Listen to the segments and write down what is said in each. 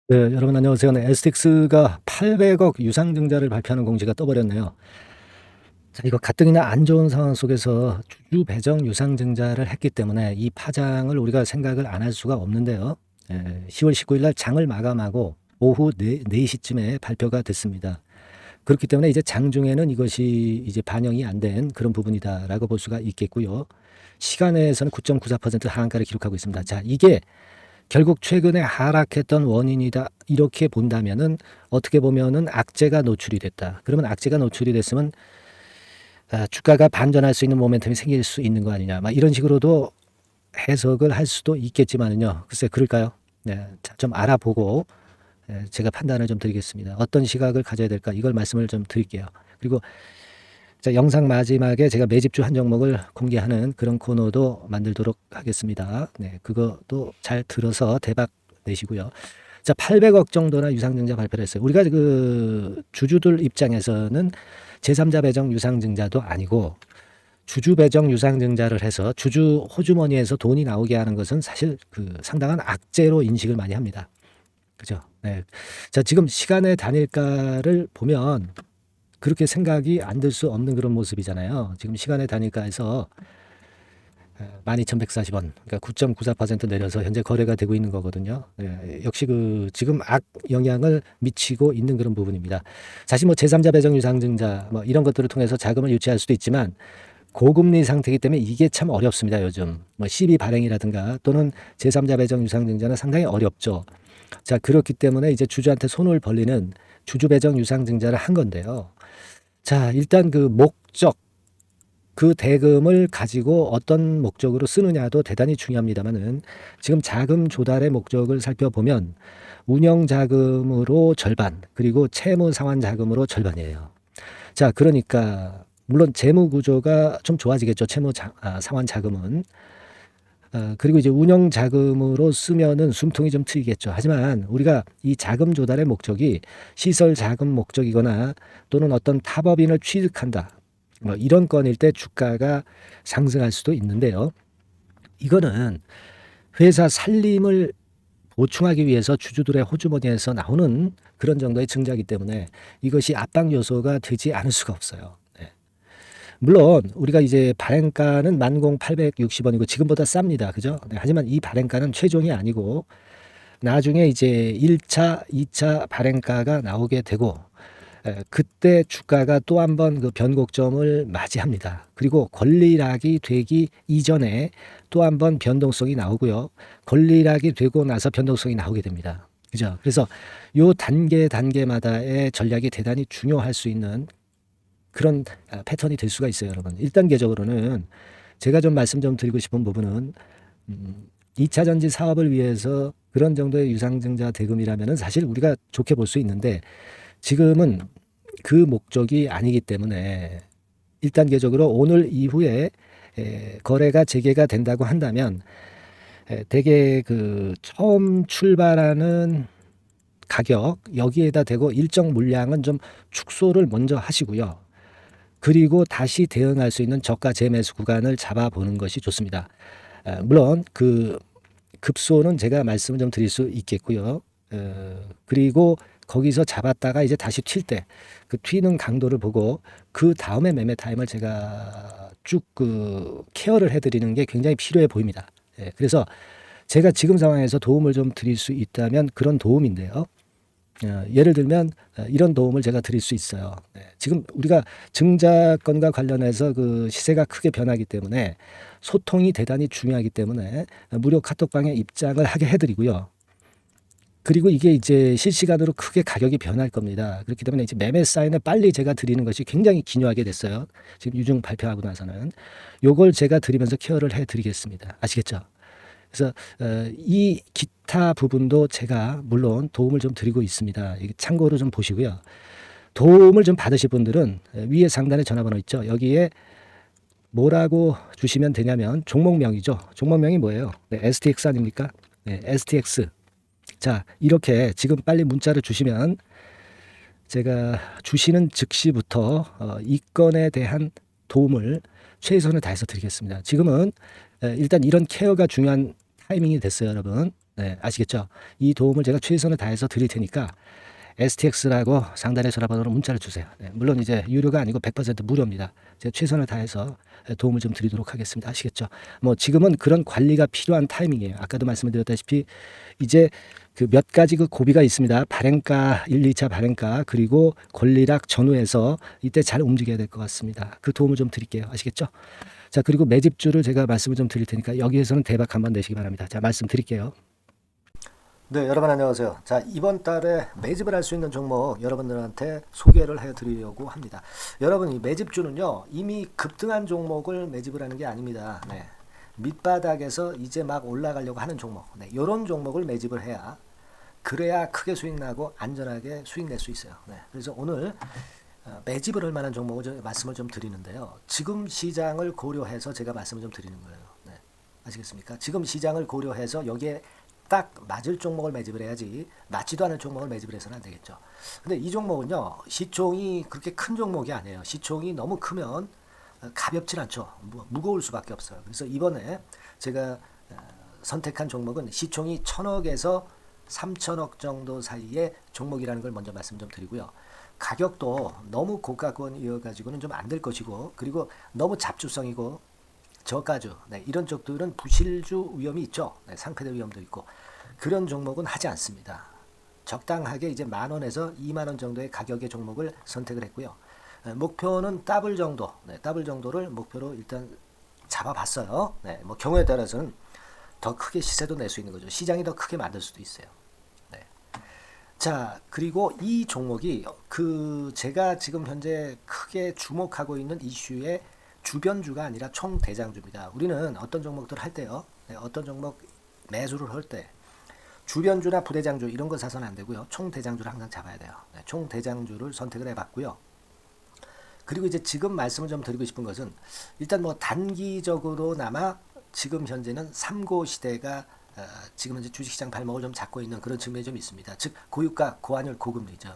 네, 여러분 안녕하세요. 네, STX가 800억 유상증자를 발표하는 공지가 떠버렸네요. 자, 이거 가뜩이나 안 좋은 상황 속에서 주주 배정 유상증자를 했기 때문에 이 파장을 우리가 생각을 안 할 수가 없는데요. 10월 19일 날 장을 마감하고 오후 4시쯤에 발표가 됐습니다. 그렇기 때문에 이제 장중에는 이것이 이제 반영이 안 된 그런 부분이다라고 볼 수가 있겠고요. 시간에서는 9.94% 하한가를 기록하고 있습니다. 자, 이게 결국 최근에 하락했던 원인이다 이렇게 본다면은 어떻게 보면은 악재가 노출이 됐다. 그러면 악재가 노출이 됐으면 주가가 반전할 수 있는 모멘텀이 생길 수 있는 거 아니냐. 막 이런 식으로도 해석을 할 수도 있겠지만은요. 글쎄 그럴까요? 네, 좀 알아보고 제가 판단을 좀 드리겠습니다. 어떤 시각을 가져야 될까 이걸 말씀을 좀 드릴게요. 그리고 자, 영상 마지막에 제가 매집주 한 종목을 공개하는 그런 코너도 만들도록 하겠습니다. 네, 그것도 잘 들어서 대박 내시고요. 자, 800억 정도나 유상증자 발표를 했어요. 우리가 그 주주들 입장에서는 제3자 배정 유상증자도 아니고 주주 배정 유상증자를 해서 주주 호주머니에서 돈이 나오게 하는 것은 사실 그 상당한 악재로 인식을 많이 합니다. 그죠? 네. 자, 지금 시간의 단일가를 보면 그렇게 생각이 안 들 수 없는 그런 모습이잖아요. 지금 시간의 단일가에서 12,140원, 그러니까 9.94% 내려서 현재 거래가 되고 있는 거거든요. 역시 그 지금 악 영향을 미치고 있는 그런 부분입니다. 사실 뭐 제3자 배정 유상증자 뭐 이런 것들을 통해서 자금을 유치할 수도 있지만 고금리 상태이기 때문에 이게 참 어렵습니다. 요즘 뭐 CB 발행이라든가 또는 제3자 배정 유상증자는 상당히 어렵죠. 자, 그렇기 때문에 이제 주주한테 손을 벌리는 주주 배정 유상증자를 한 건데요. 자, 일단 그 목적, 그 대금을 가지고 어떤 목적으로 쓰느냐도 대단히 중요합니다만은 지금 자금 조달의 목적을 살펴보면 운영 자금으로 절반, 그리고 채무 상환 자금으로 절반이에요. 자, 그러니까 물론 재무 구조가 좀 좋아지겠죠. 상환 자금은. 그리고 이제 운영 자금으로 쓰면은 숨통이 좀 트이겠죠. 하지만 우리가 이 자금 조달의 목적이 시설 자금 목적이거나 또는 어떤 탑업인을 취득한다. 뭐 이런 건일 때 주가가 상승할 수도 있는데요. 이거는 회사 살림을 보충하기 위해서 주주들의 호주머니에서 나오는 그런 정도의 증자이기 때문에 이것이 압박 요소가 되지 않을 수가 없어요. 네. 물론 우리가 이제 발행가는 10,860원이고 지금보다 쌉니다. 그죠? 네, 하지만 이 발행가는 최종이 아니고 나중에 이제 1차, 2차 발행가가 나오게 되고 그때 주가가 또 한 번 그 변곡점을 맞이합니다. 그리고 권리락이 되기 이전에 또 한 번 변동성이 나오고요. 권리락이 되고 나서 변동성이 나오게 됩니다. 그죠? 그래서 요 단계마다의 전략이 대단히 중요할 수 있는 그런 패턴이 될 수가 있어요, 여러분. 1단계적으로는 제가 좀 말씀 좀 드리고 싶은 부분은 2차 전지 사업을 위해서 그런 정도의 유상증자 대금이라면은 사실 우리가 좋게 볼 수 있는데 지금은 그 목적이 아니기 때문에 1단계적으로 오늘 이후에 거래가 재개가 된다고 한다면 대개 그 처음 출발하는 가격 여기에다 대고 일정 물량은 좀 축소를 먼저 하시고요. 그리고 다시 대응할 수 있는 저가 재매수 구간을 잡아보는 것이 좋습니다. 물론 그 급소는 제가 말씀을 좀 드릴 수 있겠고요. 그리고 거기서 잡았다가 이제 다시 튈 때 그 튀는 강도를 보고 그 다음에 매매 타임을 제가 쭉 그 케어를 해드리는 게 굉장히 필요해 보입니다. 그래서 제가 지금 상황에서 도움을 좀 드릴 수 있다면 그런 도움인데요. 예를 들면 이런 도움을 제가 드릴 수 있어요. 지금 우리가 증자권과 관련해서 그 시세가 크게 변하기 때문에 소통이 대단히 중요하기 때문에 무료 카톡방에 입장을 하게 해드리고요. 그리고 이게 이제 실시간으로 크게 가격이 변할 겁니다. 그렇기 때문에 이제 매매 사인을 빨리 제가 드리는 것이 굉장히 기묘하게 됐어요. 지금 유증 발표하고 나서는 요걸 제가 드리면서 케어를 해드리겠습니다. 아시겠죠? 그래서 이 기타 부분도 제가 물론 도움을 좀 드리고 있습니다. 참고로 좀 보시고요. 도움을 좀 받으실 분들은 위에 상단에 전화번호 있죠. 여기에 뭐라고 주시면 되냐면 종목명이죠. 종목명이 뭐예요? 네, STX 아닙니까? 네, STX. 자, 이렇게 지금 빨리 문자를 주시면 제가 주시는 즉시부터 이 건에 대한 도움을 최선을 다해서 드리겠습니다. 지금은 일단 이런 케어가 중요한 타이밍이 됐어요, 여러분. 네, 아시겠죠? 이 도움을 제가 최선을 다해서 드릴 테니까 STX라고 상단의 전화번호로 문자를 주세요. 네, 물론 이제 유료가 아니고 100% 무료입니다. 제가 최선을 다해서 도움을 좀 드리도록 하겠습니다. 아시겠죠? 뭐 지금은 그런 관리가 필요한 타이밍이에요. 아까도 말씀을 드렸다시피 이제 그 몇 가지 그 고비가 있습니다. 발행가 1, 2차 발행가 그리고 권리락 전후에서 이때 잘 움직여야 될 것 같습니다. 그 도움을 좀 드릴게요. 아시겠죠? 자, 그리고 매집주를 제가 말씀을 좀 드릴 테니까 여기에서는 대박 한번 내시기 바랍니다. 자, 말씀드릴게요. 네, 여러분 안녕하세요. 자, 이번 달에 매집을 할 수 있는 종목 여러분들한테 소개를 해드리려고 합니다. 여러분, 이 매집주는요, 이미 급등한 종목을 매집을 하는 게 아닙니다. 네, 밑바닥에서 이제 막 올라가려고 하는 종목, 네, 이런 종목을 매집을 해야 그래야 크게 수익 나고 안전하게 수익 낼 수 있어요. 네, 그래서 오늘 매집을 할 만한 종목을 말씀을 좀 드리는데요. 지금 시장을 고려해서 제가 말씀을 좀 드리는 거예요. 네, 아시겠습니까? 지금 시장을 고려해서 여기에 딱 맞을 종목을 매집을 해야지 맞지도 않은 종목을 매집을 해서는 안 되겠죠. 근데 이 종목은요, 시총이 그렇게 큰 종목이 아니에요. 시총이 너무 크면 가볍진 않죠. 무거울 수밖에 없어요. 그래서 이번에 제가 선택한 종목은 시총이 1000억에서 3000억 정도 사이의 종목이라는 걸 먼저 말씀 좀 드리고요. 가격도 너무 고가권이어가지고는 좀 안 될 것이고, 그리고 너무 잡주성이고 저가주, 네, 이런 쪽들은 부실주 위험이 있죠. 네, 상패대 위험도 있고 그런 종목은 하지 않습니다. 적당하게 이제 10,000원에서 20,000원 정도의 가격의 종목을 선택을 했고요. 목표는 더블 정도, 네, 더블 정도를 목표로 일단 잡아봤어요. 네, 뭐 경우에 따라서는 더 크게 시세도 낼 수 있는 거죠. 시장이 더 크게 만들 수도 있어요. 네. 자, 그리고 이 종목이 그 제가 지금 현재 크게 주목하고 있는 이슈의 주변주가 아니라 총대장주입니다. 우리는 어떤 종목들 할 때요, 네, 어떤 종목 매수를 할 때 주변주나 부대장주 이런 거 사서는 안 되고요. 총대장주를 항상 잡아야 돼요. 네, 총대장주를 선택을 해봤고요. 그리고 이제 지금 말씀을 좀 드리고 싶은 것은 일단 뭐 단기적으로나마 지금 현재는 3고 시대가 지금 현재 주식시장 발목을 좀 잡고 있는 그런 측면이 좀 있습니다. 즉 고유가, 고환율, 고금리죠.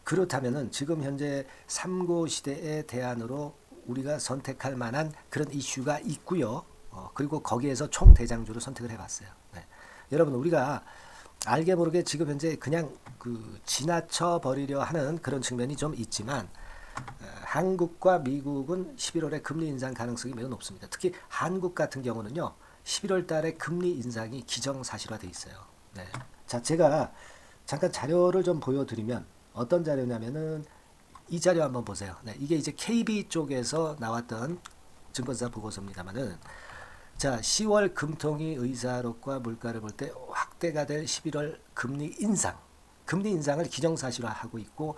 그렇다면은 지금 현재 3고 시대의 대안으로 우리가 선택할 만한 그런 이슈가 있고요. 그리고 거기에서 총대장주를 선택을 해봤어요. 네. 여러분, 우리가 알게 모르게 지금 현재 그냥 그 지나쳐 버리려 하는 그런 측면이 좀 있지만 한국과 미국은 11월에 금리 인상 가능성이 매우 높습니다. 특히 한국 같은 경우는요, 11월 달에 금리 인상이 기정사실화되어 있어요. 네. 자, 제가 잠깐 자료를 좀 보여드리면 어떤 자료냐면은 이 자료 한번 보세요. 네, 이게 이제 KB 쪽에서 나왔던 증권사 보고서입니다만은, 자, 10월 금통위 의사록과 물가를 볼 때 확대가 될 11월 금리 인상을 기정사실화하고 있고,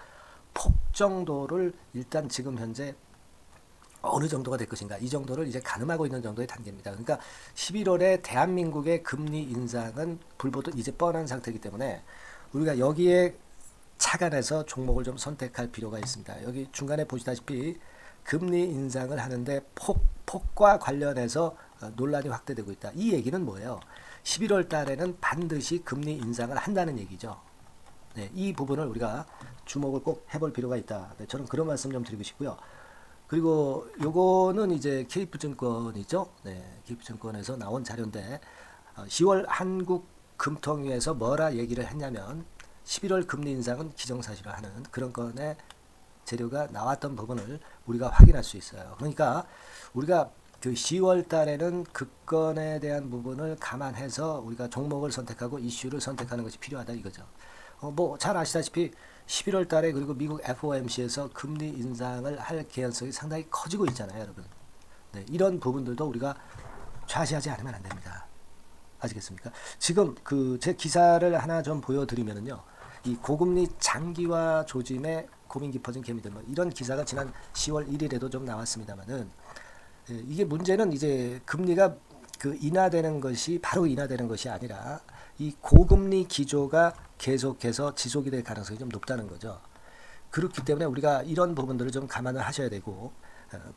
폭 정도를 일단 지금 현재 어느 정도가 될 것인가, 이 정도를 이제 가늠하고 있는 정도의 단계입니다. 그러니까 11월에 대한민국의 금리 인상은 불보듯 이제 뻔한 상태이기 때문에 우리가 여기에 착안해서 종목을 좀 선택할 필요가 있습니다. 여기 중간에 보시다시피 금리 인상을 하는데 폭과 관련해서 논란이 확대되고 있다. 이 얘기는 뭐예요? 11월 달에는 반드시 금리 인상을 한다는 얘기죠. 네, 이 부분을 우리가 주목을 꼭 해볼 필요가 있다. 네, 저는 그런 말씀 좀 드리고 싶고요. 그리고 요거는 이제 KF증권이죠. 네, KF증권에서 나온 자료인데 10월 한국 금통위에서 뭐라 얘기를 했냐면 11월 금리 인상은 기정사실화하는 그런 건의 재료가 나왔던 부분을 우리가 확인할 수 있어요. 그러니까 우리가 그 10월 달에는 그 건에 대한 부분을 감안해서 우리가 종목을 선택하고 이슈를 선택하는 것이 필요하다 이거죠. 뭐 잘 아시다시피 11월 달에 그리고 미국 FOMC에서 금리 인상을 할 개연성이 상당히 커지고 있잖아요, 여러분. 네, 이런 부분들도 우리가 좌시하지 않으면 안 됩니다. 아시겠습니까? 지금 그 제 기사를 하나 좀 보여드리면은요, 이 고금리 장기화 조짐에 고민 깊어진 개미들, 뭐 이런 기사가 지난 10월 1일에도 좀 나왔습니다만은, 이게 문제는 이제 금리가 그 인하되는 것이 바로 인하되는 것이 아니라 이 고금리 기조가 계속해서 지속이 될 가능성이 좀 높다는 거죠. 그렇기 때문에 우리가 이런 부분들을 좀 감안을 하셔야 되고,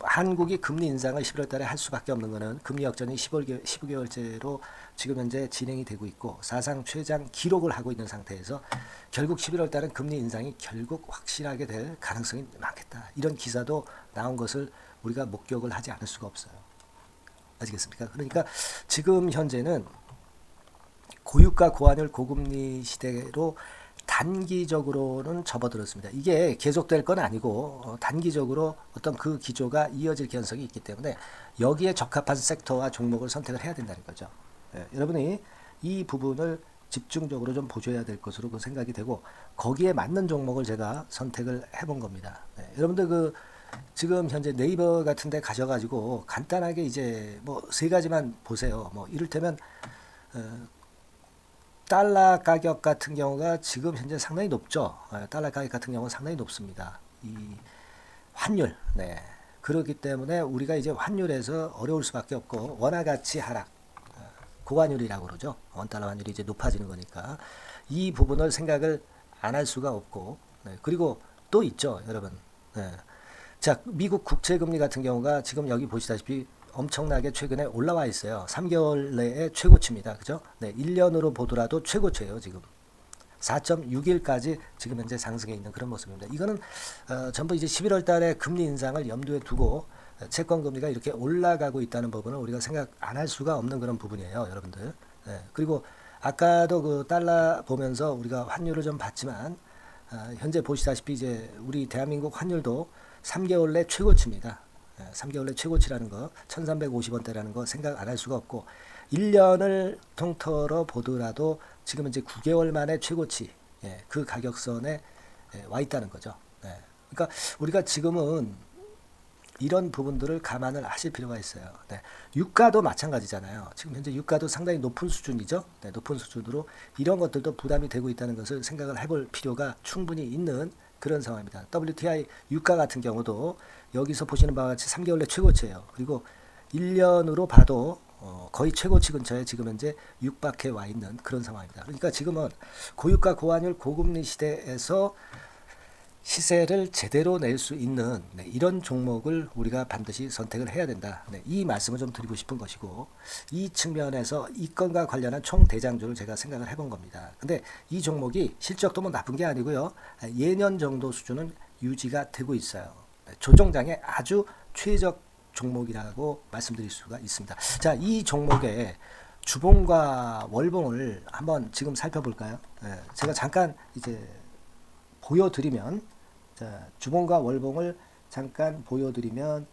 한국이 금리 인상을 11월 달에 할 수밖에 없는 것은 금리 역전이 15개월째로 지금 현재 진행이 되고 있고 사상 최장 기록을 하고 있는 상태에서 결국 11월 달은 금리 인상이 결국 확실하게 될 가능성이 많겠다. 이런 기사도 나온 것을 우리가 목격을 하지 않을 수가 없어요. 아시겠습니까? 그러니까 지금 현재는 고유가 고환율 고금리 시대로 단기적으로는 접어들었습니다. 이게 계속될 건 아니고 단기적으로 어떤 그 기조가 이어질 가능성이 있기 때문에 여기에 적합한 섹터와 종목을 선택을 해야 된다는 거죠. 여러분이 이 부분을 집중적으로 좀 보셔야 될 것으로 그 생각이 되고 거기에 맞는 종목을 제가 선택을 해본 겁니다. 여러분들 그 지금 현재 네이버 같은 데 가셔가지고 간단하게 이제 뭐 세 가지만 보세요. 뭐 이를테면 달러 가격 같은 경우가 지금 현재 상당히 높죠. 달러 가격 같은 경우는 상당히 높습니다. 이 환율, 네. 그렇기 때문에 우리가 이제 환율에서 어려울 수밖에 없고 원화 가치 하락, 고환율이라고 그러죠. 원달러 환율이 이제 높아지는 거니까 이 부분을 생각을 안 할 수가 없고, 네. 그리고 또 있죠, 여러분. 네. 자, 미국 국채금리 같은 경우가 지금 여기 보시다시피 엄청나게 최근에 올라와 있어요. 3개월 내에 최고치입니다. 그죠? 네, 1년으로 보더라도 최고치예요, 지금. 4.61까지 지금 현재 상승해 있는 그런 모습입니다. 이거는 전부 이제 11월 달에 금리 인상을 염두에 두고 채권 금리가 이렇게 올라가고 있다는 부분을 우리가 생각 안 할 수가 없는 그런 부분이에요, 여러분들. 네, 그리고 아까도 그 달러 보면서 우리가 환율을 좀 봤지만 현재 보시다시피 이제 우리 대한민국 환율도 3개월 내 최고치입니다. 3개월 내 최고치라는 거 1350원대라는 거 생각 안 할 수가 없고 1년을 통틀어 보더라도 지금 이제 9개월 만에 최고치 그 가격선에 와 있다는 거죠. 그러니까 우리가 지금은 이런 부분들을 감안을 하실 필요가 있어요. 유가도 마찬가지잖아요. 지금 현재 유가도 상당히 높은 수준이죠. 높은 수준으로 이런 것들도 부담이 되고 있다는 것을 생각을 해볼 필요가 충분히 있는 그런 상황입니다. WTI 유가 같은 경우도 여기서 보시는 바와 같이 3개월 내 최고치예요. 그리고 1년으로 봐도 거의 최고치 근처에 지금 현재 육박해 와 있는 그런 상황입니다. 그러니까 지금은 고유가 고환율 고금리 시대에서 시세를 제대로 낼 수 있는 이런 종목을 우리가 반드시 선택을 해야 된다. 이 말씀을 좀 드리고 싶은 것이고 이 측면에서 이 건과 관련한 총 대장주를 제가 생각을 해본 겁니다. 근데 이 종목이 실적도 뭐 나쁜 게 아니고요. 예년 정도 수준은 유지가 되고 있어요. 조정장의 아주 최적 종목이라고 말씀드릴 수가 있습니다. 자, 이 종목의 주봉과 월봉을 한번 지금 살펴볼까요? 제가 잠깐 이제 보여드리면 자, 주봉과 월봉을 잠깐 보여드리면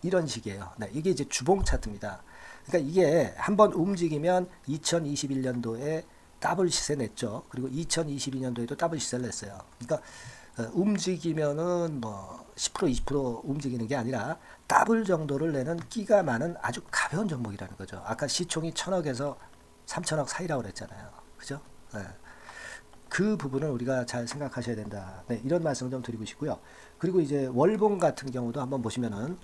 이런 식이에요. 이게 이제 주봉 차트입니다. 그러니까 이게 한번 움직이면 2021년도에 더블 시세 냈죠. 그리고 2022년도에도 더블 시세를 냈어요. 그러니까 움직이면은 뭐 10% 20% 움직이는 게 아니라 더블 정도를 내는 끼가 많은 아주 가벼운 종목이라는 거죠. 아까 시총이 1000억에서 3000억 사이라고 그랬잖아요. 그죠? 그 부분을 우리가 잘 생각하셔야 된다. 이런 말씀을 좀 드리고 싶고요. 그리고 이제 월봉 같은 경우도 한번 보시면은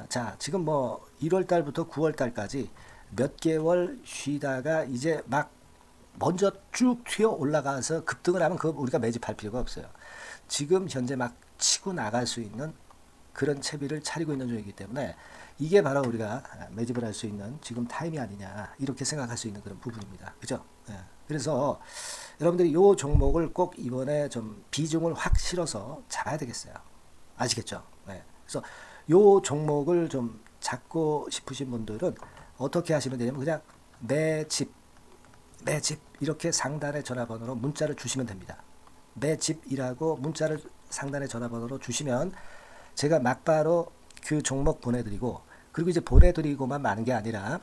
자, 지금 뭐 1월 달부터 9월 달까지 몇 개월 쉬다가 이제 막 먼저 쭉 튀어 올라가서 급등을 하면 그거 우리가 매집할 필요가 없어요. 지금 현재 막 치고 나갈 수 있는 그런 채비를 차리고 있는 중이기 때문에 이게 바로 우리가 매집을 할 수 있는 지금 타임이 아니냐 이렇게 생각할 수 있는 그런 부분입니다. 그죠? 그래서 여러분들이 이 종목을 꼭 이번에 좀 비중을 확 실어서 잡아야 되겠어요. 아시겠죠? 그래서 이 종목을 좀 잡고 싶으신 분들은 어떻게 하시면 되냐면 그냥 매집 이렇게 상단의 전화번호로 문자를 주시면 됩니다. 매집이라고 문자를 상단의 전화번호로 주시면 제가 막바로 그 종목 보내드리고 그리고 이제 보내드리고만 마는 게 아니라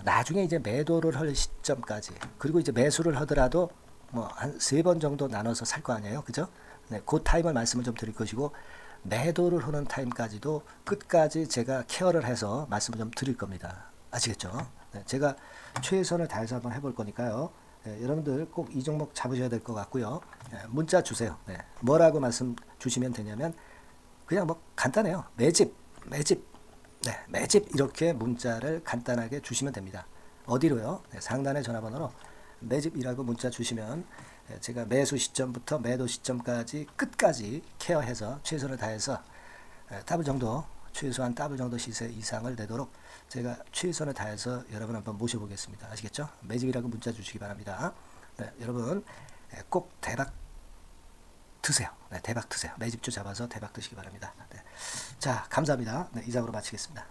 나중에 이제 매도를 할 시점까지 그리고 이제 매수를 하더라도 뭐 한 3번 정도 나눠서 살 거 아니에요. 그죠? 그 타임을 말씀을 좀 드릴 것이고 매도를 하는 타임까지도 끝까지 제가 케어를 해서 말씀을 좀 드릴 겁니다. 아시겠죠? 제가 최선을 다해서 한번 해볼 거니까요. 여러분들 꼭 이 종목 잡으셔야 될 것 같고요. 문자 주세요. 뭐라고 말씀 주시면 되냐면 그냥 뭐 간단해요. 매집 이렇게 문자를 간단하게 주시면 됩니다. 어디로요? 상단의 전화번호로 매집이라고 문자 주시면 제가 매수 시점부터 매도 시점까지 끝까지 케어해서 최선을 다해서 더블 정도 최소한 더블 정도 시세 이상을 내도록 제가 최선을 다해서 여러분 한번 모셔보겠습니다. 아시겠죠? 매집이라고 문자 주시기 바랍니다. 여러분 꼭 대박 드세요. 대박 드세요. 매집주 잡아서 대박 드시기 바랍니다. 자, 감사합니다. 이상으로 마치겠습니다.